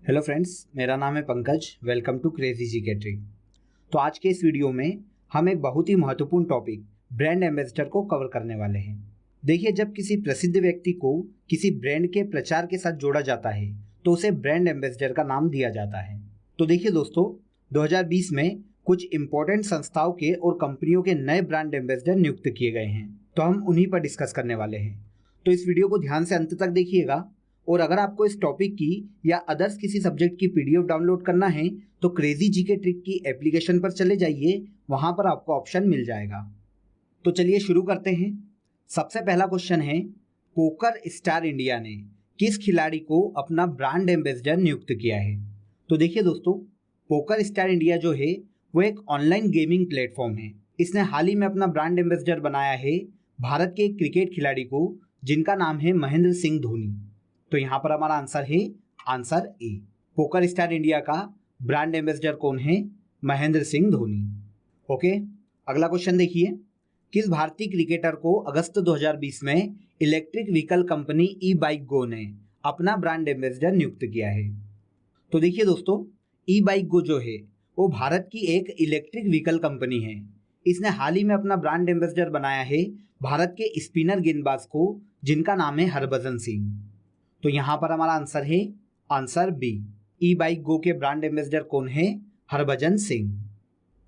Hello friends, मेरा नाम है Pankaj. Welcome to crazy GK trick. तो आज के इस वीडियो में हम एक बहुत ही महत्वपूर्ण टॉपिक ब्रांड एम्बेसडर को कवर करने वाले हैं। देखिए, जब किसी प्रसिद्ध व्यक्ति को किसी ब्रांड के प्रचार के साथ जोड़ा जाता है तो उसे ब्रांड एम्बेसडर का नाम दिया जाता है। तो देखिए दोस्तों, 2020 में कुछ इंपॉर्टेंट संस्थाओं के और कंपनियों के नए ब्रांड एम्बेसडर नियुक्त किए गए हैं, तो हम उन्हीं पर डिस्कस करने वाले हैं। तो इस वीडियो को ध्यान से अंत तक देखिएगा। और अगर आपको इस टॉपिक की या अदर्स किसी सब्जेक्ट की पीडीएफ डाउनलोड करना है तो क्रेजी जीके ट्रिक की एप्लीकेशन पर चले जाइए, वहां पर आपको ऑप्शन मिल जाएगा। तो चलिए शुरू करते हैं। सबसे पहला क्वेश्चन है, पोकर स्टार इंडिया ने किस खिलाड़ी को अपना ब्रांड एम्बेसडर नियुक्त किया है? तो देखिए दोस्तों, पोकर स्टार इंडिया जो है वो एक ऑनलाइन गेमिंग प्लेटफॉर्म है। इसने हाल ही में अपना ब्रांड एम्बेसडर बनाया है भारत के एक क्रिकेट खिलाड़ी को, जिनका नाम है महेंद्र सिंह धोनी। तो यहाँ पर हमारा आंसर है answer A. Poker star India का ब्रांड एम्बेसडर कौन है? महेंद्र सिंह धोनी। ओके, अगला क्वेश्चन देखिए, किस भारतीय क्रिकेटर को अगस्त 2020 में इलेक्ट्रिक व्हीकल कंपनी ई बाइक गो ने अपना ब्रांड एम्बेसडर नियुक्त किया है? तो देखिए दोस्तों, ई बाइक गो जो है वो भारत की एक इलेक्ट्रिक व्हीकल कंपनी है। इसने हाल ही में अपना ब्रांड एम्बेसडर बनाया है भारत के स्पिनर गेंदबाज को, जिनका नाम है हरभजन सिंह। तो यहाँ पर हमारा आंसर है आंसर बी। ई बाइक गो के ब्रांड एम्बेसडर कौन है? हरभजन सिंह।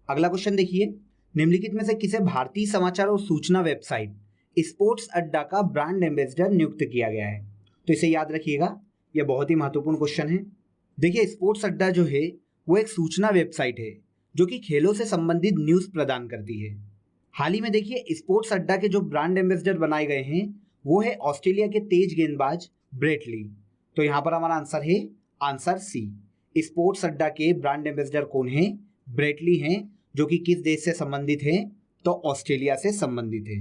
अगला क्वेश्चन देखिए, निम्नलिखित में से किसे भारतीय समाचार और सूचना वेबसाइट स्पोर्ट्स अड्डा का ब्रांड एम्बेसडर नियुक्त किया गया है? तो इसे याद रखिएगा, यह बहुत ही महत्वपूर्ण क्वेश्चन है। देखिए, स्पोर्ट्स अड्डा जो है वो एक सूचना वेबसाइट है जो कि खेलों से संबंधित न्यूज प्रदान करती है। हाल ही में देखिए, स्पोर्ट्स अड्डा के जो ब्रांड एम्बेसडर बनाए गए हैं वो है ऑस्ट्रेलिया के तेज गेंदबाज ब्रेट ली। तो यहाँ पर हमारा आंसर है आंसर सी। स्पोर्ट्स अड्डा के ब्रांड एम्बेसडर कौन है? ब्रेट ली हैं, जो कि किस देश से संबंधित है? तो ऑस्ट्रेलिया से संबंधित है।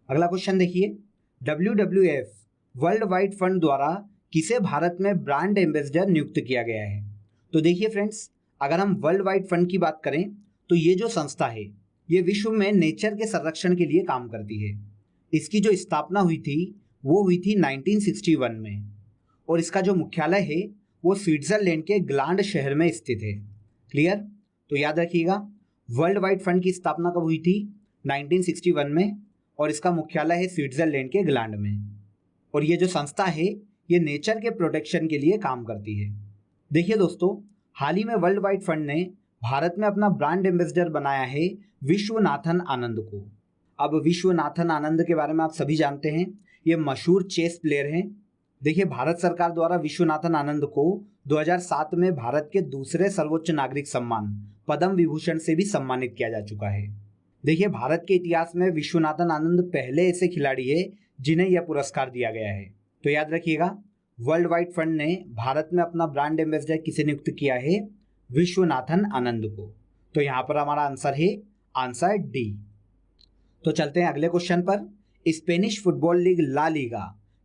अगला क्वेश्चन देखिए, WWF वर्ल्ड वाइड फंड द्वारा किसे भारत में ब्रांड एम्बेसडर नियुक्त किया गया है? तो देखिए फ्रेंड्स, अगर हम वर्ल्ड वाइड फंड की बात करें तो ये जो संस्था है ये विश्व में नेचर के संरक्षण के लिए काम करती है। इसकी जो स्थापना हुई थी वो हुई थी 1961 में, और इसका जो मुख्यालय है वो स्विट्जरलैंड के ग्लांड शहर में स्थित है। क्लियर? तो याद रखिएगा, वर्ल्ड वाइड फंड की स्थापना कब हुई थी? 1961 में, और इसका मुख्यालय है स्विट्जरलैंड के ग्लांड में। और ये जो संस्था है ये नेचर के प्रोटेक्शन के लिए काम करती है। देखिए दोस्तों, हाल ही में वर्ल्ड वाइड फंड ने भारत में अपना ब्रांड एम्बेसडर बनाया है विश्वनाथन आनंद को। अब विश्वनाथन आनंद के बारे में आप सभी जानते हैं, ये मशहूर चेस प्लेयर हैं। देखिए, भारत सरकार द्वारा विश्वनाथन आनंद को 2007 में भारत के दूसरे सर्वोच्च नागरिक सम्मान पद्म विभूषण से भी सम्मानित किया जा चुका है। देखिए, भारत के इतिहास में विश्वनाथन आनंद पहले ऐसे खिलाड़ी है जिन्हें यह पुरस्कार दिया गया है। तो याद रखिएगा, वर्ल्ड वाइड फंड ने भारत में अपना ब्रांड एम्बेसडर किसे नियुक्त किया है? विश्वनाथन आनंद को। तो यहाँ पर हमारा आंसर है आंसर डी। तो चलते हैं अगले क्वेश्चन पर। Spanish football league La Liga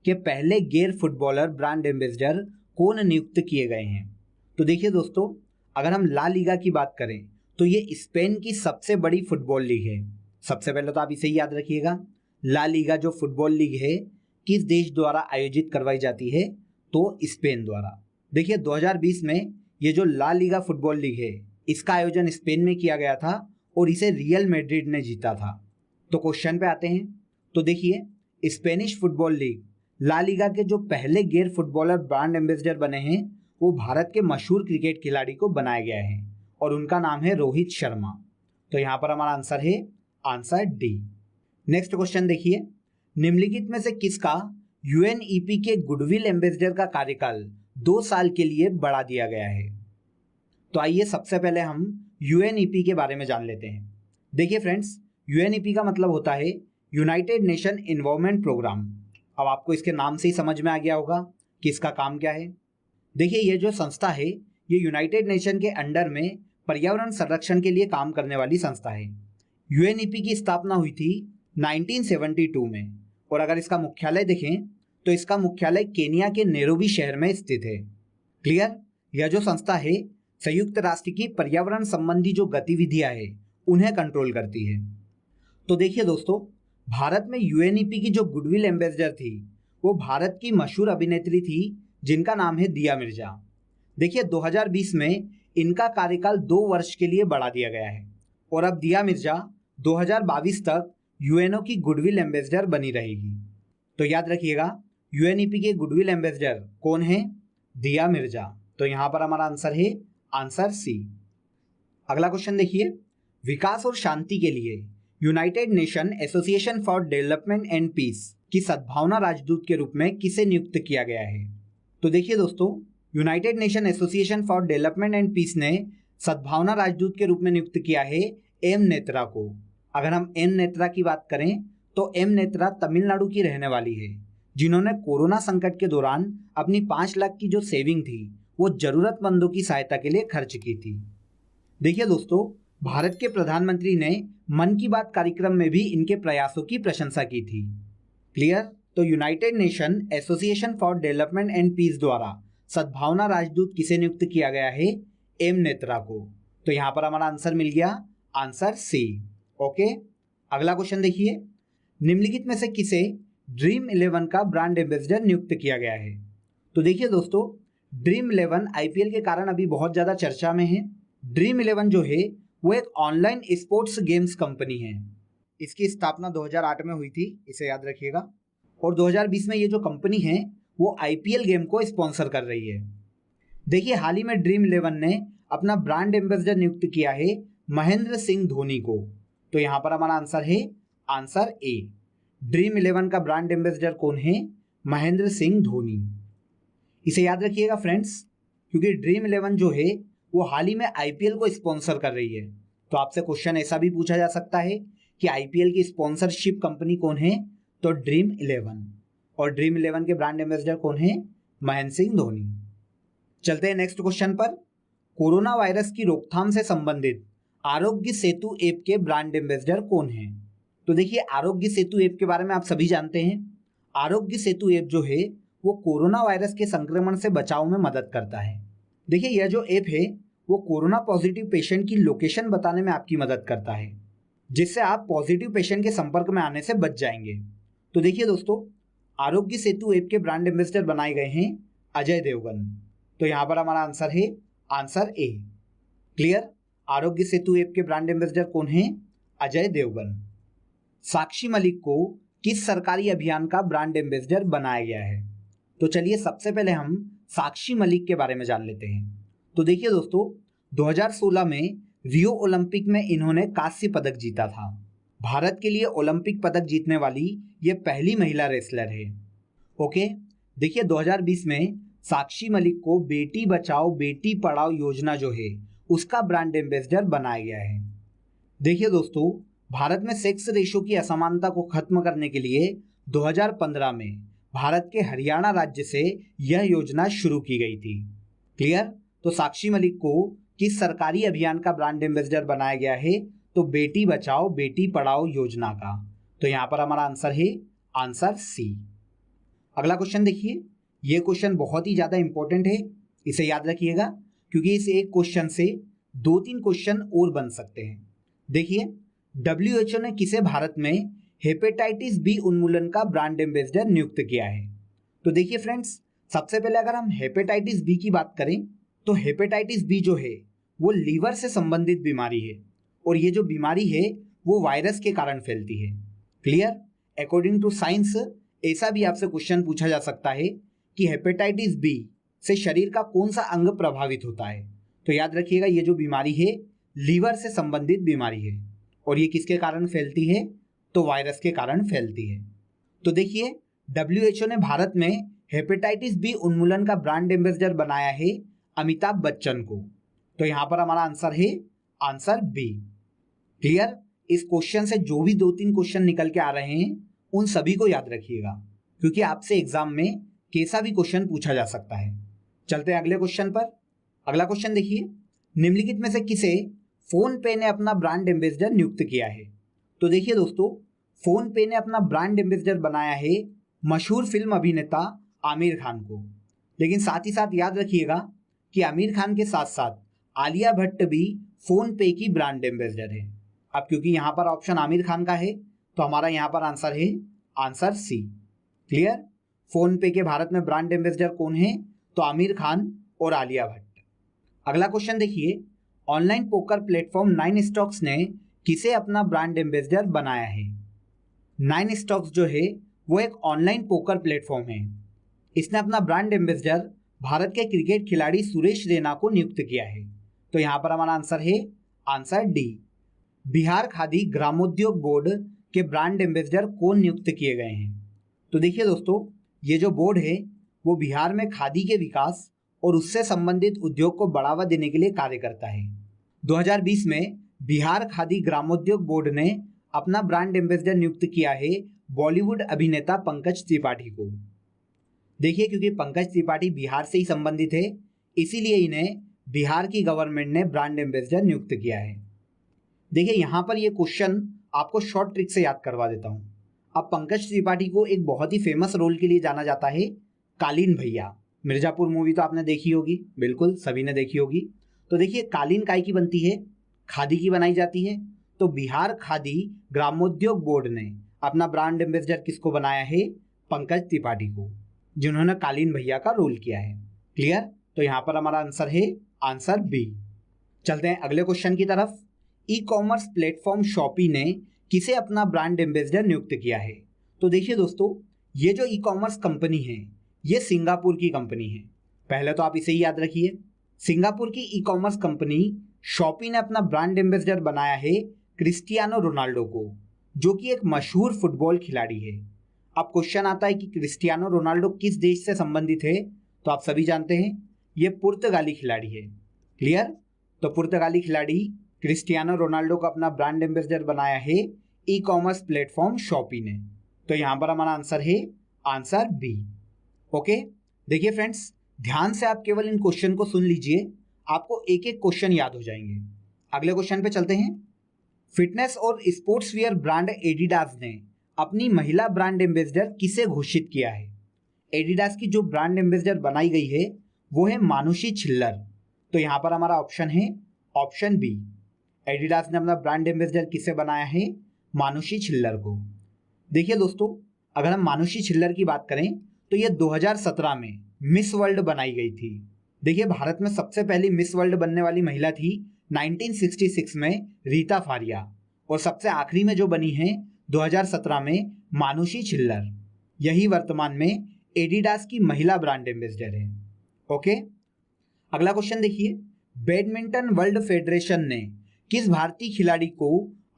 के पहले गैर फुटबॉलर ब्रांड एम्बेसडर कौन नियुक्त किए गए हैं? तो देखिए दोस्तों, अगर हम ला लीगा की बात करें तो ये स्पेन की सबसे बड़ी फुटबॉल लीग है। सबसे पहले तो आप इसे ही याद रखिएगा, ला लीगा जो फुटबॉल लीग है किस देश द्वारा आयोजित करवाई जाती है? तो स्पेन द्वारा। देखिए, 2020 में ये जो ला लीगा फुटबॉल लीग है इसका आयोजन स्पेन में किया गया था और इसे रियल मैड्रिड ने जीता था। तो क्वेश्चन पे आते हैं। तो देखिए, Spanish football league La Liga के जो पहले गैर फुटबॉलर ब्रांड एम्बेसडर बने हैं वो भारत के मशहूर क्रिकेट खिलाड़ी को बनाया गया है और उनका नाम है रोहित शर्मा। तो यहाँ पर हमारा आंसर है आंसर डी। नेक्स्ट क्वेश्चन देखिए, निम्नलिखित में से किसका यूएनईपी के गुडविल एम्बेसडर का कार्यकाल 2 साल के लिए बढ़ा दिया गया है? तो आइए सबसे पहले हम यूएनईपी के बारे में जान लेते हैं। देखिए फ्रेंड्स, यूएनईपी का मतलब होता है यूनाइटेड नेशन एनवायरनमेंट प्रोग्राम। अब आपको इसके नाम से ही समझ में आ गया होगा कि इसका काम क्या है। देखिए, ये जो संस्था है ये यूनाइटेड नेशन के अंडर में पर्यावरण संरक्षण के लिए काम करने वाली संस्था है। यूएनईपी की स्थापना हुई थी 1972 में, और अगर इसका मुख्यालय देखें तो इसका मुख्यालय केनिया के नैरोबी शहर में स्थित है। क्लियर? यह जो संस्था है संयुक्त राष्ट्र की पर्यावरण संबंधी जो गतिविधियां है उन्हें कंट्रोल करती है। तो देखिए दोस्तों, भारत में यूएनईपी की जो गुडविल एम्बेसडर थी वो भारत की मशहूर अभिनेत्री थी जिनका नाम है दिया मिर्जा। देखिए 2020 में इनका कार्यकाल 2 वर्ष के लिए बढ़ा दिया गया है और अब दिया मिर्जा 2022 तक यूएनओ की गुडविल एम्बेसडर बनी रहेगी। तो याद रखिएगा यूएनईपी के गुडविल एम्बेसडर कौन है? दिया मिर्जा। तो यहाँ पर हमारा आंसर है आंसर सी। अगला क्वेश्चन देखिए, विकास और शांति के लिए United Nation Association for Development and Peace की सद्भावना राजदूत के रूप में किसे नियुक्त किया गया है? तो देखिए दोस्तों, United Nation Association for Development and Peace ने सद्भावना राजदूत के रूप में नियुक्त किया है एम नेत्रा को। अगर हम एम नेत्रा की बात करें तो एम नेत्रा तमिलनाडु की रहने वाली है, जिन्होंने कोरोना संकट के दौरान अपनी 5 लाख की जो सेविंग थी वो जरूरतमंदों की सहायता के लिए खर्च की थी। देखिए दोस्तों, भारत के प्रधानमंत्री ने मन की बात कार्यक्रम में भी इनके प्रयासों की प्रशंसा की थी। क्लियर? तो United Nation Association for Development and Peace द्वारा सद्भावना राजदूत किसे नियुक्त किया गया है? एम नेत्रा को। तो यहाँ पर हमारा आंसर मिल गया, आंसर सी। ओके, अगला क्वेश्चन देखिए, निम्नलिखित में से किसे ड्रीम 11 का ब्रांड एम्बेसडर नियुक्त किया गया है? तो देखिए दोस्तों, ड्रीम 11 आईपीएल के कारण अभी बहुत ज़्यादा चर्चा में है। ड्रीम 11 जो है वो एक ऑनलाइन स्पोर्ट्स गेम्स कंपनी है। इसकी स्थापना 2008 में हुई थी, इसे याद रखिएगा। और 2020 में ये जो कंपनी है वो आईपीएल गेम को स्पॉन्सर कर रही है। देखिए हाल ही में ड्रीम 11 ने अपना ब्रांड एम्बेसडर नियुक्त किया है महेंद्र सिंह धोनी को। तो यहाँ पर हमारा आंसर है आंसर ए। ड्रीम 11 का ब्रांड एम्बेसडर कौन है? महेंद्र सिंह धोनी। इसे याद रखिएगा फ्रेंड्स, क्योंकि ड्रीम 11 जो है वो हाल ही में आईपीएल को स्पॉन्सर कर रही है। तो आपसे क्वेश्चन ऐसा भी पूछा जा सकता है कि आईपीएल की स्पॉन्सरशिप कंपनी कौन है? तो ड्रीम 11। और ड्रीम 11 के ब्रांड एम्बेसडर कौन है? महेंद्र सिंह धोनी। चलते हैं नेक्स्ट क्वेश्चन पर। कोरोना वायरस की रोकथाम से संबंधित आरोग्य सेतु ऐप के ब्रांड एम्बेसडर कौन है? तो देखिए आरोग्य सेतु ऐप के बारे में आप सभी जानते हैं। आरोग्य सेतु ऐप जो है वो कोरोना वायरस के संक्रमण से बचाव में मदद करता है। देखिए यह जो ऐप है वो कोरोना पॉजिटिव पेशेंट की लोकेशन बताने में आपकी मदद करता है, जिससे आप पॉजिटिव पेशेंट के संपर्क में आने से बच जाएंगे। तो देखिए दोस्तों, आरोग्य सेतु ऐप के ब्रांड एम्बेसडर बनाए गए हैं अजय देवगन। तो यहाँ पर हमारा आंसर है answer A. Clear? Aarogya Setu app के ब्रांड एम्बेसडर कौन है? अजय देवगन। साक्षी मलिक को किस सरकारी अभियान का ब्रांड एम्बेसडर बनाया गया है? तो चलिए सबसे पहले हम साक्षी मलिक के बारे में जान लेते हैं। तो देखिए दोस्तों, 2016 में रियो ओलंपिक में इन्होंने कांस्य पदक जीता था। भारत के लिए ओलंपिक पदक जीतने वाली ये पहली महिला रेसलर है। ओके, देखिए 2020 में साक्षी मलिक को बेटी बचाओ बेटी पढ़ाओ योजना जो है उसका ब्रांड एम्बेसडर बनाया गया है। देखिए दोस्तों, भारत में सेक्स रेशो की असमानता को खत्म करने के लिए 2015 में भारत के हरियाणा राज्य से यह योजना शुरू की गई थी। क्लियर? तो साक्षी मलिक को किस सरकारी अभियान का ब्रांड एम्बेसडर बनाया गया है? तो बेटी बचाओ बेटी पढ़ाओ योजना का। तो यहाँ पर हमारा आंसर है आंसर सी। अगला क्वेश्चन देखिए, ये क्वेश्चन बहुत ही ज़्यादा इंपॉर्टेंट है, इसे याद रखिएगा क्योंकि इस एक क्वेश्चन से 2-3 क्वेश्चन और बन सकते हैं। देखिए WHO ने किसे भारत में हेपेटाइटिस बी उन्मूलन का ब्रांड एम्बेसडर नियुक्त किया है? तो देखिए फ्रेंड्स, सबसे पहले अगर हम हेपेटाइटिस बी की बात करें तो हेपेटाइटिस बी जो है वो लीवर से संबंधित बीमारी है और ये जो बीमारी है वो वायरस के कारण फैलती है। क्लियर? अकॉर्डिंग टू साइंस ऐसा भी आपसे क्वेश्चन पूछा जा सकता है कि हेपेटाइटिस बी से शरीर का कौन सा अंग प्रभावित होता है? तो याद रखिएगा ये जो बीमारी है लीवर से संबंधित बीमारी है और ये किसके कारण फैलती है? तो वायरस के कारण फैलती है। तो देखिए WHO ने भारत में हेपेटाइटिस बी उन्मूलन का ब्रांड एम्बेसडर बनाया है अमिताभ बच्चन को। तो यहाँ पर हमारा आंसर है आंसर बी। क्लियर? इस क्वेश्चन से जो भी 2-3 क्वेश्चन निकल के आ रहे हैं उन सभी को याद रखिएगा क्योंकि आपसे एग्जाम में कैसा भी क्वेश्चन पूछा जा सकता है। चलते हैं अगले क्वेश्चन पर। अगला क्वेश्चन देखिए, निम्नलिखित में से किसे फोन पे ने अपना ब्रांड एम्बेसडर नियुक्त किया है? तो देखिए दोस्तों, फोन पे ने अपना ब्रांड एम्बेसडर बनाया है मशहूर फिल्म अभिनेता आमिर खान को। लेकिन साथ ही साथ याद रखिएगा कि आमिर खान के साथ साथ आलिया भट्ट भी फोन पे की ब्रांड एम्बेसडर है। अब क्योंकि यहाँ पर ऑप्शन आमिर खान का है तो हमारा यहाँ पर आंसर है आंसर सी। क्लियर? फोन पे के भारत में ब्रांड एम्बेसडर कौन है? तो आमिर खान और आलिया भट्ट। अगला क्वेश्चन देखिए, ऑनलाइन पोकर प्लेटफॉर्म 9 स्टॉक्स ने किसे अपना ब्रांड एम्बेसडर बनाया है? 9 स्टॉक्स जो है वो एक ऑनलाइन पोकर प्लेटफॉर्म है। इसने अपना ब्रांड एम्बेसडर भारत के क्रिकेट खिलाड़ी सुरेश रैना को नियुक्त किया है। तो यहाँ पर हमारा आंसर है आंसर डी। बिहार खादी ग्रामोद्योग बोर्ड के ब्रांड एम्बेसडर कौन नियुक्त किए गए हैं? तो देखिए दोस्तों, ये जो बोर्ड है वो बिहार में खादी के विकास और उससे संबंधित उद्योग को बढ़ावा देने के लिए कार्य करता है। 2020 में बिहार खादी ग्रामोद्योग बोर्ड ने अपना ब्रांड एम्बेसडर नियुक्त किया है बॉलीवुड अभिनेता पंकज त्रिपाठी को। देखिए, क्योंकि पंकज त्रिपाठी बिहार से ही संबंधित है, इसीलिए इन्हें बिहार की गवर्नमेंट ने ब्रांड एम्बेसडर नियुक्त किया है। देखिए, यहाँ पर ये क्वेश्चन आपको शॉर्ट ट्रिक से याद करवा देता हूँ। अब पंकज त्रिपाठी को एक बहुत ही फेमस रोल के लिए जाना जाता है, कालीन भैया। मिर्जापुर मूवी तो आपने देखी होगी, बिल्कुल सभी ने देखी होगी। तो देखिए, कालीन काय की बनती है? खादी की बनाई जाती है। तो बिहार खादी ग्रामोद्योग बोर्ड ने अपना ब्रांड एम्बेसडर किसको बनाया है? पंकज त्रिपाठी को, जिन्होंने कालीन भैया का रोल किया है। क्लियर? तो यहाँ पर हमारा आंसर है आंसर बी। चलते हैं अगले क्वेश्चन की तरफ। ई कॉमर्स प्लेटफॉर्म शॉपी ने किसे अपना ब्रांड एम्बेसडर नियुक्त किया है? तो देखिए दोस्तों, ये जो ई कॉमर्स कंपनी है ये सिंगापुर की कंपनी है। पहले तो आप इसे ही याद रखिए, सिंगापुर की ई कॉमर्स कंपनी शॉपी ने अपना ब्रांड एम्बेसडर बनाया है क्रिस्टियानो रोनाल्डो को, जो कि एक मशहूर फुटबॉल खिलाड़ी है। अब क्वेश्चन आता है कि क्रिस्टियानो रोनाल्डो किस देश से संबंधित है? तो आप सभी जानते हैं ये पुर्तगाली खिलाड़ी है। क्लियर? तो पुर्तगाली खिलाड़ी क्रिस्टियानो रोनाल्डो को अपना ब्रांड एम्बेसडर बनाया है ई कॉमर्स प्लेटफॉर्म शॉपी ने। तो यहाँ पर हमारा आंसर है आंसर बी। ओके, देखिए फ्रेंड्स, ध्यान से आप केवल इन क्वेश्चन को सुन लीजिए, आपको एक एक क्वेश्चन याद हो जाएंगे। अगले क्वेश्चन पे चलते हैं। फिटनेस और स्पोर्ट्स वियर ब्रांड एडिडास ने अपनी महिला ब्रांड एम्बेसडर किसे घोषित किया है? एडिडास की जो ब्रांड एम्बेसडर बनाई गई है वो है मानुषी छिल्लर। तो यहाँ पर हमारा ऑप्शन है ऑप्शन बी। एडिडास ने अपना ब्रांड एम्बेसडर किसे बनाया है? मानुषी छिल्लर को। देखिए दोस्तों, अगर हम मानुषी छिल्लर की बात करें तो ये 2017 में मिस वर्ल्ड बनाई गई थी। देखिए, भारत में सबसे पहली मिस वर्ल्ड बनने वाली महिला थी 1966 में रीता फारिया, और सबसे आखिरी में जो बनी है 2017 में मानुषी छिल्लर। यही वर्तमान में एडिडास की महिला ब्रांड एम्बेसडर है। ओके, अगला क्वेश्चन देखिए। बैडमिंटन वर्ल्ड फेडरेशन ने किस भारतीय खिलाड़ी को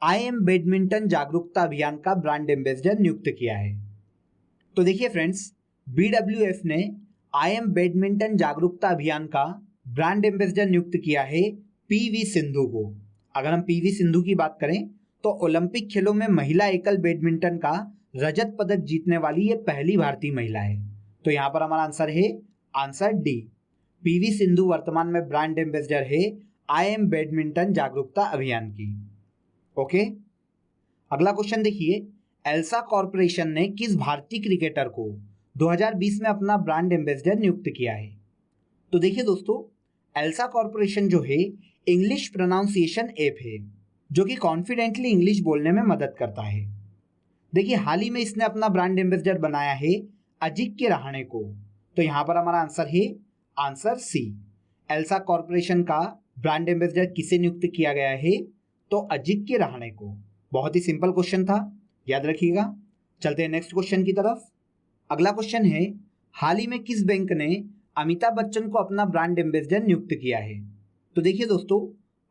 आई एम बैडमिंटन जागरूकता अभियान का ब्रांड एम्बेसडर नियुक्त किया है? तो देखिए फ्रेंड्स, BWF ने आई एम बैडमिंटन जागरूकता अभियान का ब्रांड एम्बेसडर नियुक्त किया है PV सिंधु को। अगर हम PV सिंधु की बात करें तो ओलंपिक खेलों में महिला एकल बैडमिंटन का रजत पदक जीतने वाली ये पहली भारतीय महिला है। तो यहाँ पर हमारा आंसर है आंसर डी। PV सिंधु वर्तमान में ब्रांड एम्बेसडर है आई एम बैडमिंटन जागरूकता अभियान की। ओके, अगला क्वेश्चन देखिए। एल्सा कॉर्पोरेशन ने किस भारतीय क्रिकेटर को 2020 में अपना ब्रांड एम्बेसडर नियुक्त किया है? तो देखिए दोस्तों, एल्सा कॉर्पोरेशन जो है इंग्लिश प्रोनाउंसिएशन ऐप है, जो कि कॉन्फिडेंटली इंग्लिश बोलने में मदद करता है। देखिए, हाल ही में इसने अपना ब्रांड एम्बेसडर बनाया है अजिंक्य रहाणे को। तो यहाँ पर हमारा आंसर है आंसर सी। एल्सा कॉर्पोरेशन का ब्रांड एम्बेसडर किसे नियुक्त किया गया है? तो अजिंक्य रहाणे को। बहुत ही सिंपल क्वेश्चन था, याद रखिएगा। चलते हैं नेक्स्ट क्वेश्चन की तरफ। अगला क्वेश्चन है, हाल ही में किस बैंक ने अमिताभ बच्चन को अपना ब्रांड एम्बेसडर नियुक्त किया है? तो देखिए दोस्तों,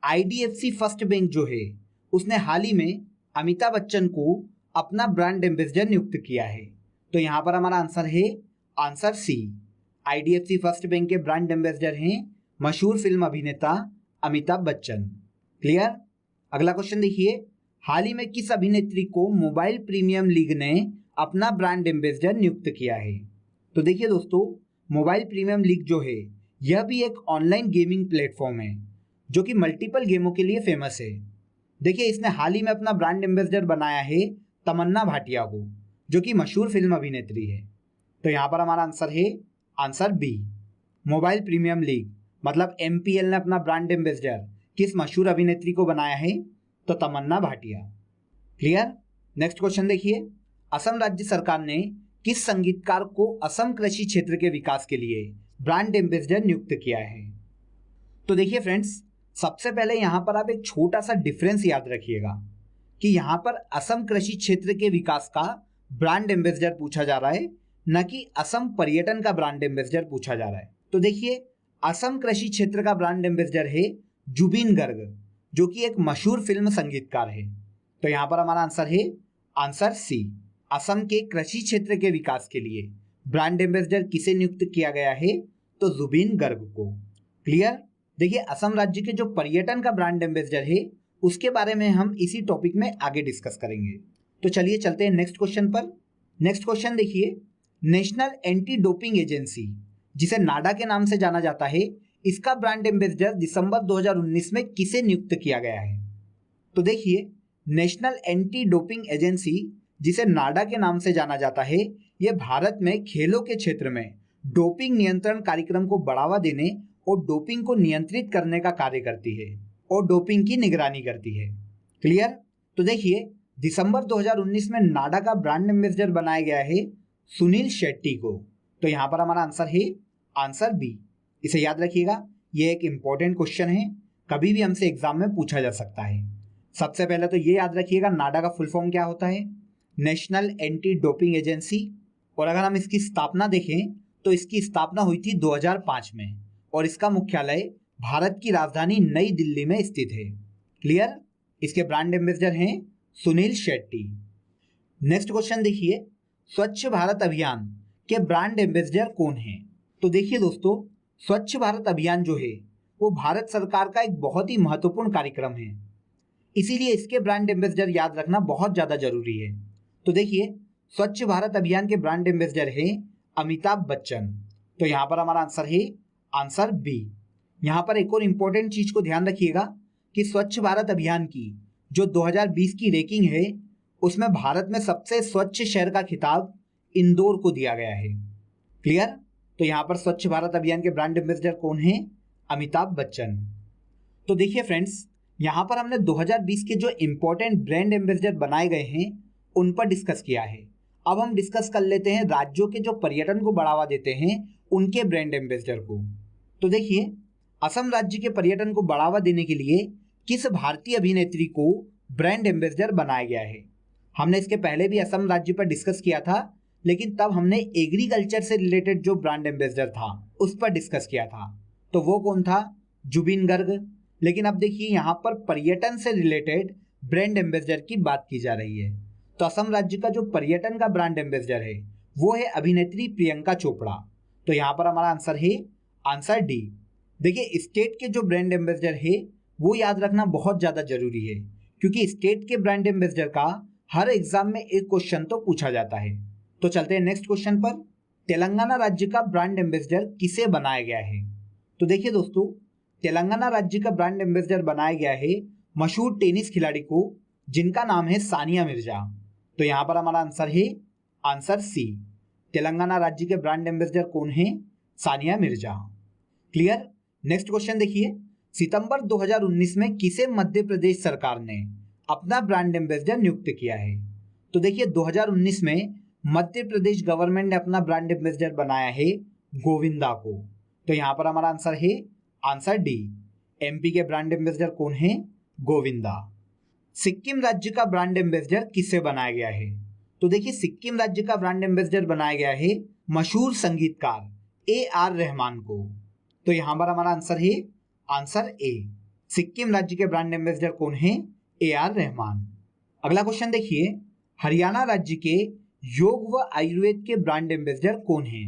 IDFC फर्स्ट बैंक जो है उसने हाल ही में अमिताभ बच्चन को अपना ब्रांड एम्बेसडर नियुक्त किया है। तो यहाँ पर हमारा आंसर है answer C. IDFC First Bank के ब्रांड एम्बेसडर हैं मशहूर फिल्म अभिनेता अमिताभ बच्चन। क्लियर? अगला क्वेश्चन देखिए। हाल ही में किस अभिनेत्री को मोबाइल प्रीमियम लीग ने अपना ब्रांड एम्बेसडर नियुक्त किया है? तो देखिए दोस्तों, मोबाइल प्रीमियम लीग जो है यह भी एक ऑनलाइन गेमिंग प्लेटफॉर्म है जो कि मल्टीपल गेमों के लिए फेमस है। देखिए, इसने हाल ही में अपना ब्रांड एम्बेसडर बनाया है तमन्ना भाटिया को, जो कि मशहूर फिल्म अभिनेत्री है। तो यहाँ पर हमारा आंसर है answer B. Mobile Premium League मतलब MPL ने अपना ब्रांड एम्बेसडर किस मशहूर अभिनेत्री को बनाया है? तो तमन्ना भाटिया। क्लियर? नेक्स्ट क्वेश्चन देखिए। असम राज्य सरकार ने किस संगीतकार को असम कृषि क्षेत्र के विकास के लिए ब्रांड एम्बेसडर नियुक्त किया है? तो देखिए फ्रेंड्स, सबसे पहले यहाँ पर आप एक छोटा सा डिफरेंस याद रखिएगा कि यहाँ पर असम कृषि क्षेत्र के विकास का ब्रांड एम्बेसडर पूछा जा रहा है, न कि असम पर्यटन का ब्रांड एम्बेसडर पूछा जा रहा है। तो देखिए, असम कृषि क्षेत्र का ब्रांड एम्बेसडर है जुबिन गर्ग, जो कि एक मशहूर फिल्म संगीतकार है। तो यहाँ पर हमारा आंसर है आंसर सी। असम के कृषि क्षेत्र के विकास के लिए ब्रांड एम्बेसडर किसे नियुक्त किया गया है? तो जुबिन गर्ग को। क्लियर? देखिए, असम राज्य के जो पर्यटन का ब्रांड एम्बेसडर है उसके बारे में हम इसी टॉपिक में आगे डिस्कस करेंगे। तो चलिए चलते हैं नेक्स्ट क्वेश्चन पर। नेक्स्ट क्वेश्चन देखिए, नेशनल एंटी डोपिंग एजेंसी, जिसे नाडा के नाम से जाना जाता है, इसका ब्रांड एम्बेसडर दिसंबर 2019 में किसे नियुक्त किया गया है? तो देखिए, नेशनल एंटी डोपिंग एजेंसी, जिसे नाडा के नाम से जाना जाता है, यह भारत में खेलों के क्षेत्र में डोपिंग नियंत्रण कार्यक्रम को बढ़ावा देने और डोपिंग को नियंत्रित करने का कार्य करती है और डोपिंग की निगरानी करती है। क्लियर? तो देखिए, दिसंबर 2019 में नाडा का ब्रांड एम्बेसडर बनाया गया है सुनील शेट्टी को। तो यहाँ पर हमारा आंसर है आंसर बी। इसे याद रखिएगा, ये एक इंपॉर्टेंट क्वेश्चन है, कभी भी हमसे एग्जाम में पूछा जा सकता है। सबसे पहले तो ये याद रखिएगा, नाडा का फुल फॉर्म क्या होता है? National anti doping agency. और अगर हम इसकी स्थापना देखें तो इसकी स्थापना हुई थी 2005 में और इसका मुख्यालय भारत की राजधानी नई दिल्ली में स्थित है। क्लियर? इसके ब्रांड एम्बेसडर हैं सुनील शेट्टी। नेक्स्ट क्वेश्चन देखिए, स्वच्छ भारत अभियान के ब्रांड एम्बेसडर कौन हैं? तो देखिए दोस्तों, स्वच्छ भारत अभियान जो है वो भारत सरकार का एक बहुत ही महत्वपूर्ण कार्यक्रम है, इसीलिए इसके ब्रांड एम्बेसडर याद रखना बहुत ज़्यादा जरूरी है। तो देखिए, स्वच्छ भारत अभियान के ब्रांड एम्बेसडर है अमिताभ बच्चन। तो यहाँ पर हमारा आंसर है आंसर बी। यहाँ पर एक और इम्पोर्टेंट चीज को ध्यान रखिएगा कि स्वच्छ भारत अभियान की जो 2020 की रैंकिंग है उसमें भारत में सबसे स्वच्छ शहर का खिताब इंदौर को दिया गया है। क्लियर? तो यहाँ पर स्वच्छ भारत अभियान के ब्रांड एम्बेसडर कौन है? अमिताभ बच्चन। तो देखिए फ्रेंड्स, यहाँ पर हमने 2020 के जो इम्पोर्टेंट ब्रांड एम्बेसडर बनाए गए हैं उन पर डिस्कस किया है। अब हम डिस्कस कर लेते हैं राज्यों के जो पर्यटन को बढ़ावा देते हैं उनके ब्रांड एम्बेसडर को। तो देखिए, असम राज्य के पर्यटन को बढ़ावा देने के लिए किस भारतीय अभिनेत्री को ब्रांड एम्बेसडर बनाया गया है? हमने इसके पहले भी असम राज्य पर डिस्कस किया था, लेकिन तब हमने एग्रीकल्चर से रिलेटेड जो ब्रांड एम्बेसडर था उस पर डिस्कस किया था। तो वो कौन था? जुबिन गर्ग। लेकिन अब देखिए, यहाँ पर पर्यटन से रिलेटेड ब्रांड एम्बेसडर की बात की जा रही है। तो असम राज्य का जो पर्यटन का ब्रांड एम्बेसडर है वो है अभिनेत्री प्रियंका चोपड़ा। तो यहाँ पर हमारा आंसर है आंसर डी। देखिए, स्टेट के जो ब्रांड एम्बेसडर है वो याद रखना बहुत ज़्यादा जरूरी है, क्योंकि स्टेट के ब्रांड एम्बेसडर का हर एग्जाम में एक क्वेश्चन तो पूछा जाता है। तो चलते हैं नेक्स्ट क्वेश्चन पर। तेलंगाना राज्य का ब्रांड एम्बेसडर किसे बनाया गया है? तो देखिए दोस्तों, तेलंगाना राज्य का ब्रांड एम्बेसडर बनाया गया है मशहूर टेनिस खिलाड़ी को, जिनका नाम है सानिया मिर्जा। तो यहाँ पर हमारा आंसर है आंसर सी। तेलंगाना राज्य के ब्रांड एम्बेसडर कौन है? Sania Mirza. Clear? Next question देखिए, सितंबर 2019 में किसे मध्य प्रदेश सरकार ने अपना ब्रांड एम्बेसडर नियुक्त किया है? तो देखिए, 2019 में मध्य प्रदेश गवर्नमेंट ने अपना ब्रांड एम्बेसडर बनाया है गोविंदा को। तो यहाँ पर हमारा आंसर है आंसर डी। एमपी के ब्रांड एम्बेसडर कौन है? गोविंदा। सिक्किम राज्य का ब्रांड एम्बेसडर किसे बनाया गया है? तो देखिए, सिक्किम राज्य का ब्रांड एम्बेसडर बनाया गया है मशहूर संगीतकार AR रहमान को। तो यहाँ पर हमारा आंसर है आंसर ए। सिक्किम राज्य के ब्रांड एम्बेसडर कौन है? AR रहमान। अगला क्वेश्चन देखिए, हरियाणा राज्य के योग व आयुर्वेद के ब्रांड एम्बेसडर कौन हैं?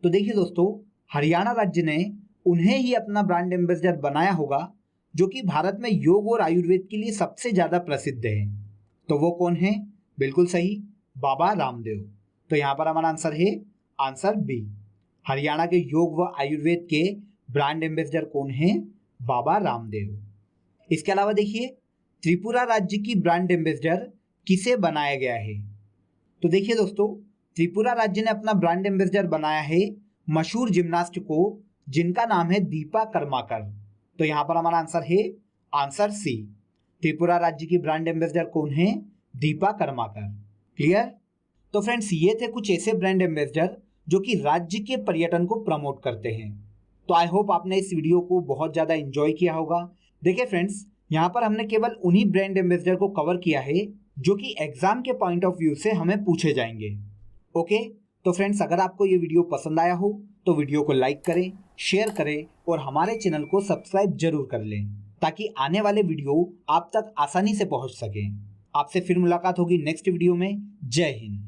तो देखिए दोस्तों, हरियाणा राज्य ने उन्हें ही अपना ब्रांड एम्बेसडर बनाया होगा जो कि भारत में योग और आयुर्वेद के लिए सबसे ज़्यादा प्रसिद्ध है। तो वो कौन है? बिल्कुल सही, बाबा रामदेव। तो यहाँ पर हमारा आंसर है आंसर बी। हरियाणा के योग व आयुर्वेद के ब्रांड एम्बेसडर कौन है? बाबा रामदेव। इसके अलावा देखिए, त्रिपुरा राज्य की ब्रांड एम्बेसडर किसे बनाया गया है? तो देखिए दोस्तों, त्रिपुरा राज्य ने अपना ब्रांड एम्बेसडर बनाया है मशहूर जिम्नास्ट को, जिनका नाम है दीपा कर्माकर। तो यहाँ पर हमारा आंसर है आंसर सी। त्रिपुरा राज्य की ब्रांड एम्बेसडर कौन है? दीपा कर्माकर। क्लियर? तो फ्रेंड्स, ये थे कुछ ऐसे ब्रांड एम्बेसडर जो कि राज्य के पर्यटन को प्रमोट करते हैं। तो आई होप आपने इस वीडियो को बहुत ज़्यादा एंजॉय किया होगा। देखिए फ्रेंड्स, यहाँ पर हमने केवल उन्हीं ब्रांड एम्बेसडर को कवर किया है जो कि एग्जाम के पॉइंट ऑफ व्यू से हमें पूछे जाएंगे। ओके, तो फ्रेंड्स अगर आपको ये वीडियो पसंद आया हो तो वीडियो को लाइक करें, शेयर करें और हमारे चैनल को सब्सक्राइब जरूर कर लें ताकि आने वाले वीडियो आप तक आसानी से पहुंच सकें। आपसे फिर मुलाकात होगी नेक्स्ट वीडियो में। जय हिंद।